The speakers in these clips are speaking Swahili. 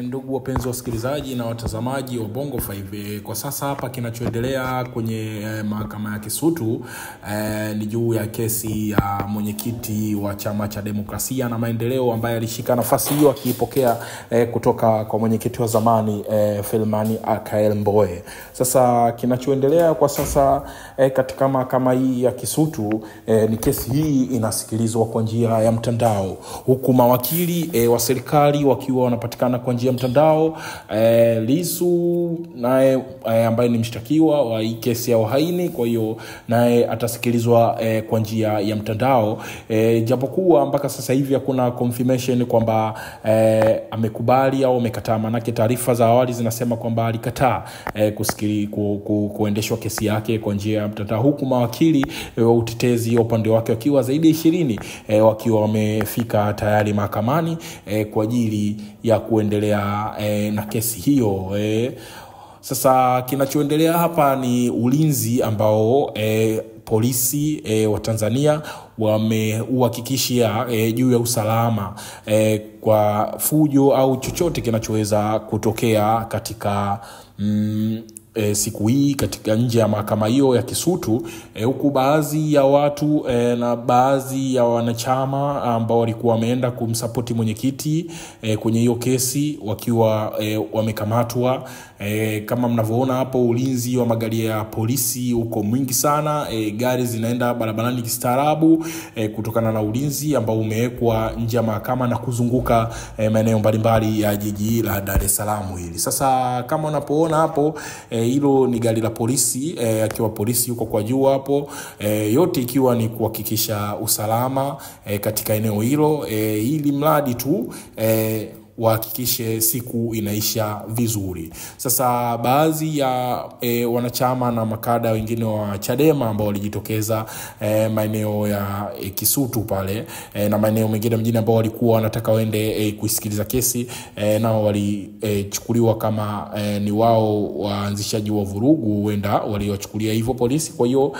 Ndugu wapenzi wasikilizaji na watazamaji wa Bongo 5, kwa sasa hapa kinachoendelea kwenye mahakama ya Kisutu ni juu ya kesi ya mwenyekiti wa Chama cha Demokrasia na Maendeleo ambaye alishika nafasi hiyo akiipokea kutoka kwa mwenyekiti wa zamani Freeman Aikael Mbowe. Sasa kinachoendelea kwa sasa katika mahakama hii ya Kisutu ni kesi hii inasikilizwa kwa njia ya mtandao, huku mawakili wa serikali wakiwa wanapatikana kwa njia ya mtandao. Lissu naye ambaye ni mshtakiwa wa hii kesi ya uhaini, kwa hiyo naye atasikilizwa kwa njia ya mtandao, japokuwa mpaka sasa hivi hakuna confirmation kwamba amekubali au amekataa. Manake taarifa za awali zinasema kwamba alikataa kuendeshwa kesi yake kwa njia ya mtandao, huku mawakili wa utetezi upande wake wakiwa zaidi ya 20 wakiwa wamefika tayari mahakamani kwa ajili ya kuendelea na kesi hiyo. Sasa kinachoendelea hapa ni ulinzi ambao polisi wa Tanzania wameuhakikishia juu ya usalama kwa fujo au chochote kinachoweza kutokea katika siku hii katika nje ya mahakama hiyo ya Kisutu, huku baadhi ya watu na baadhi ya wanachama ambao walikuwa wameenda kumsupport mwenyekiti kwenye hiyo kesi wakiwa wamekamatwa. Kama mnavyoona hapo, ulinzi wa magari ya polisi uko mwingi sana, gari zinaenda barabarani kistaarabu kutokana na ulinzi ambao umewekwa nje ya mahakama na kuzunguka maeneo mbalimbali ya jiji la Dar es Salaam hili. Sasa kama unapoona hapo, hilo ni gari la polisi, akiwa polisi yuko kwa juu hapo, yote ikiwa ni kuhakikisha usalama katika eneo hilo, ili mradi tu wahakikishe siku inaisha vizuri. Sasa baadhi ya wanachama na makada wengine wa Chadema ambao walijitokeza maeneo ya Kisutu pale na maeneo mengine mjini ambao walikuwa wanataka waende kusikiliza kesi, nao walichukuliwa kama ni wao waanzishaji wa vurugu, huenda waliochukulia hivyo polisi. Kwa hiyo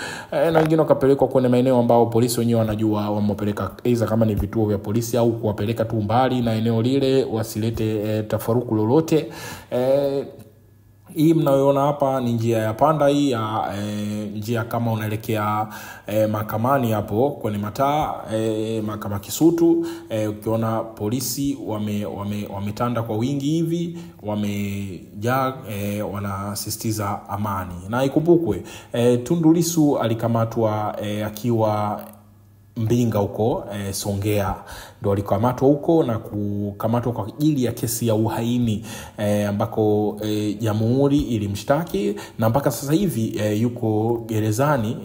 na wengine wakapelekwa kwenye maeneo ambao polisi wenyewe wanajua wamepeleka, aidha kama ni vituo vya polisi au kuwapeleka tu mbali na eneo lile wasilete tafaruku lolote. Hii mnayoona hapa ni njia ya panda hii ya njia kama unaelekea mahakamani hapo kwenye mataa mahakama Kisutu. Ukiona polisi wametanda kwa wingi hivi, wamejaa, wanasisitiza amani. Na ikumbukwe Tundu Lissu alikamatwa akiwa Mbinga huko Songea, ndo alikamatwa huko na kukamatwa kwa ajili ya kesi ya uhaini ambako jamhuri ilimshtaki, na mpaka sasa hivi yuko gerezani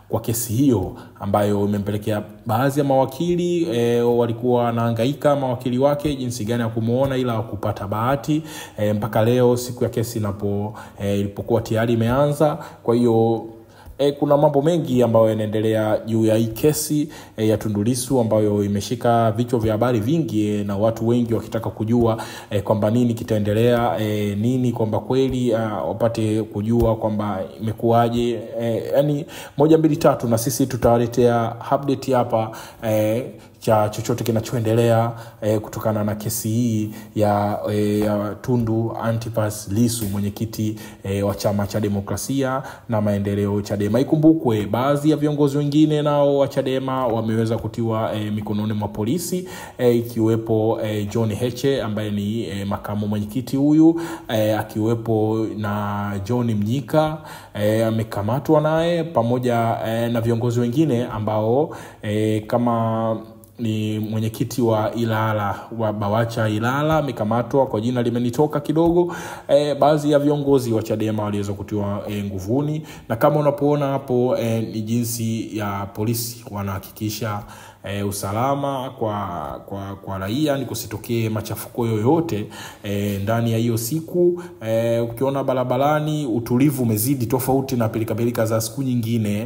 kwa kesi hiyo ambayo imempelekea baadhi ya mawakili walikuwa wanahangaika, mawakili wake, jinsi gani ya kumuona, ila kupata bahati mpaka leo siku ya kesi ilipokuwa tayari imeanza. Kwa hiyo kuna mambo mengi ambayo yanaendelea juu ya hii kesi ya Tundu Lissu ambayo imeshika vichwa vya habari vingi, na watu wengi wakitaka kujua kwamba nini kitaendelea, nini kwamba kweli wapate kujua kwamba imekuaje, yani 1 2 3, na sisi tutawaletea update hapa cha chochote kinachoendelea kutokana na kesi hii ya Tundu Antipas Lissu, mwenyekiti wa Chama cha Demokrasia na Maendeleo Chadema. Ikumbukwe baadhi ya viongozi wengine nao wa Chadema wameweza kutiwa mikononi mwa polisi, ikiwepo John Heche ambaye ni makamu mwenyekiti huyu, akiwepo na John Mnyika amekamatwa naye, pamoja na viongozi wengine ambao kama ni mwenyekiti wa Ilala wa Bawacha Ilala amekamatwa, kwa jina limenitoka kidogo. Baadhi ya viongozi wa Chadema waliweza kutiwa nguvuni, na kama unapoona hapo ni jinsi ya polisi wanahakikisha usalama kwa raia, ni kusitokee machafuko yoyote ndani ya hiyo siku. Ukiona barabarani utulivu umezidi, tofauti na pilika za siku nyingine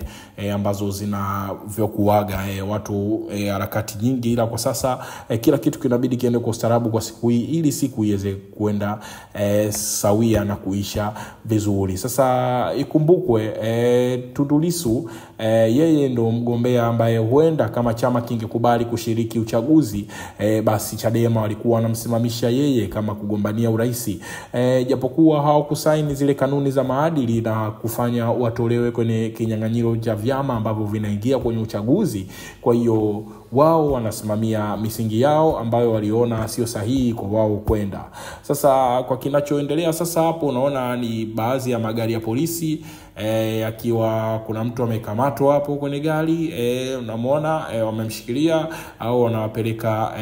ambazo zinavyokuaga watu harakati nyingi, ila kwa sasa kila kitu kinabidi kiende kwa ustaarabu kwa siku hii, ili siku iweze kuenda sawia na kuisha vizuri. Sasa ikumbukwe Tundu Lissu yeye ndo mgombea ambaye huenda kama chama chama kingekubali kushiriki uchaguzi, basi Chadema walikuwa wanamsimamisha yeye kama kugombania urais. Japokuwa hawakusaini zile kanuni za maadili na kufanya watolewe kwenye kinyang'anyiro cha vyama ambavyo vinaingia kwenye uchaguzi. Kwa hiyo wao wanasimamia misingi yao ambayo waliona sio sahihi kwa wao kwenda. Sasa kwa kinachoendelea sasa hapo, unaona ni baadhi ya magari ya polisi akiwa kuna mtu amekamatwa hapo kwenye gari, unamwona wamemshikilia au wanawapeleka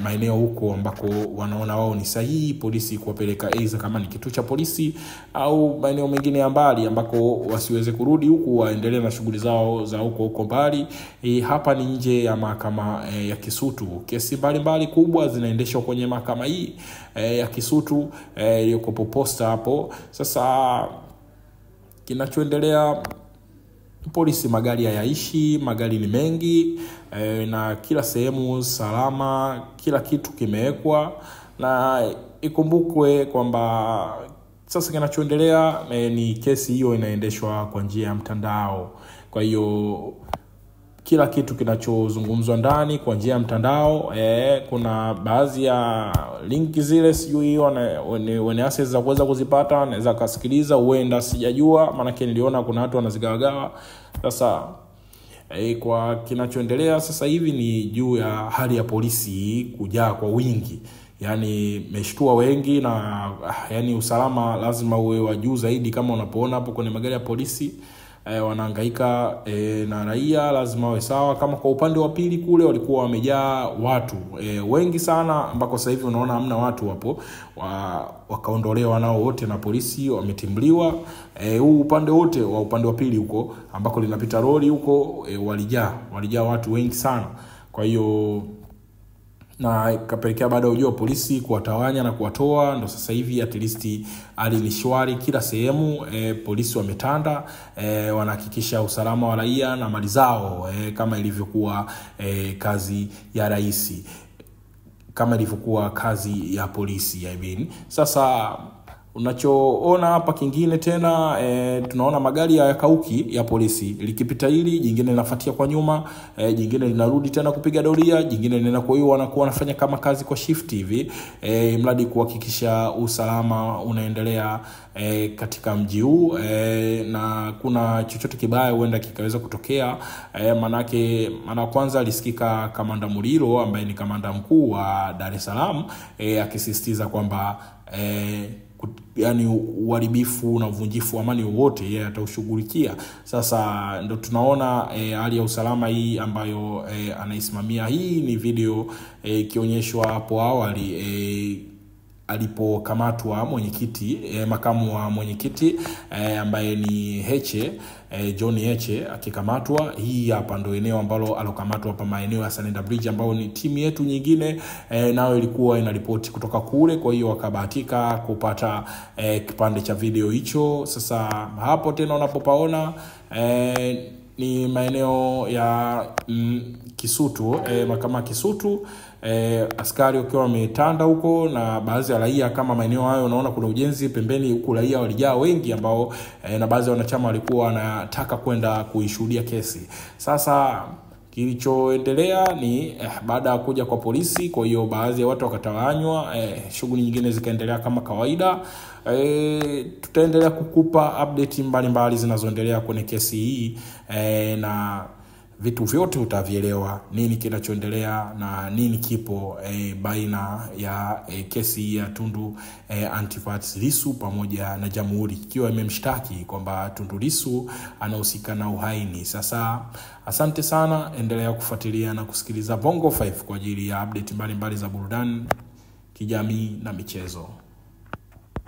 maeneo huko ambako wanaona wao ni sahihi polisi kuwapeleka, aidha kama ni kituo cha polisi au maeneo mengine ya mbali ambako wasiweze kurudi huku, waendelee na shughuli zao za huko mbali. Hapa ni nje ya mahakama ya Kisutu. Kesi mbalimbali kubwa zinaendeshwa kwenye mahakama hii ya Kisutu iliyoko Posta hapo. Sasa kinachoendelea, polisi magari hayaishi, magari ni mengi, na kila sehemu salama, kila kitu kimewekwa. Na ikumbukwe kwamba sasa kinachoendelea ni kesi hiyo inaendeshwa kwa njia ya mtandao. Kwa hiyo kila kitu kinachozungumzwa ndani kwa njia ya mtandao, kuna baadhi ya link zile sijui wana access za kuweza kuzipata, naweza kusikiliza, huenda sijajua, maana niliona kuna watu wanazigawagawa. Sasa kwa kinachoendelea sasa hivi ni juu ya hali ya polisi kujaa kwa wingi. Yani meshtua wengi, na yani usalama lazima uwe wa juu zaidi. Kama unapoona hapo kwenye magari ya polisi wanahangaika na raia, lazima wawe sawa. Kama kwa upande wa pili kule walikuwa wamejaa watu wengi sana, ambako sasa hivi unaona hamna watu hapo, wakaondolewa nao wote na polisi wametimliwa. Huu upande wote wa upande wa pili huko ambako linapita lori huko, walijaa watu wengi sana. Kwa hiyo na ikapelekea baada ya ujio polisi kuwatawanya na kuwatoa, ndo sasa hivi at least hali ni shwari kila sehemu. Polisi wametanda, wanahakikisha usalama wa raia na mali zao, kama ilivyokuwa kazi ya rais, kama ilivyokuwa kazi ya polisi, I mean. Sasa unachoona hapa kingine tena, tunaona magari ya kauki ya polisi, likipita hili jingine linafuatia kwa nyuma, jingine linarudi tena kupiga doria, jingine linaenda. Kwa hiyo wanakuwa wanafanya kama kazi kwa shift hivi, mradi kuhakikisha usalama unaendelea katika mji huu, na kuna chochote kibaya huenda kikaweza kutokea. Maana kwanza alisikika Kamanda Muliro ambaye ni kamanda mkuu wa Dar es Salaam, akisisitiza kwamba yani uharibifu na uvunjifu wa amani wote yeye ataushughulikia. Sasa ndo tunaona hali ya usalama hii ambayo anaisimamia. Hii ni video ikionyeshwa hapo awali alipokamatwa mwenyekiti, makamu wa mwenyekiti ambaye ni Heche, John Heche akikamatwa. Hii hapa ndo eneo ambalo alokamatwa hapa, maeneo ya Sanenda Bridge, ambao ni timu yetu nyingine nayo ilikuwa inaripoti kutoka kule. Kwa hiyo wakabahatika kupata kipande cha video hicho. Sasa hapo tena unapopaona ni maeneo ya Kisutu, mahakama Kisutu, askari wakiwa wametanda huko, na baadhi ya raia. Kama maeneo hayo unaona kuna ujenzi pembeni huko, raia walijaa wengi ambao na baadhi ya wanachama walikuwa wanataka kwenda kuishuhudia kesi. Sasa kilichoendelea ni baada ya kuja kwa polisi, kwa hiyo baadhi ya watu wakatawanywa, shughuli nyingine zikaendelea kama kawaida. Tutaendelea kukupa update mbalimbali zinazoendelea kwenye kesi hii, na vitu vyote utavielewa nini kinachoendelea na nini kipo baina ya kesi ya Tundu Antipas Lissu pamoja na jamhuri, ikiwa imemshtaki kwamba Tundu Lissu anahusika na uhaini. Sasa asante sana, endelea kufuatilia na kusikiliza Bongo 5 kwa ajili ya update mbalimbali za burudani, kijamii na michezo.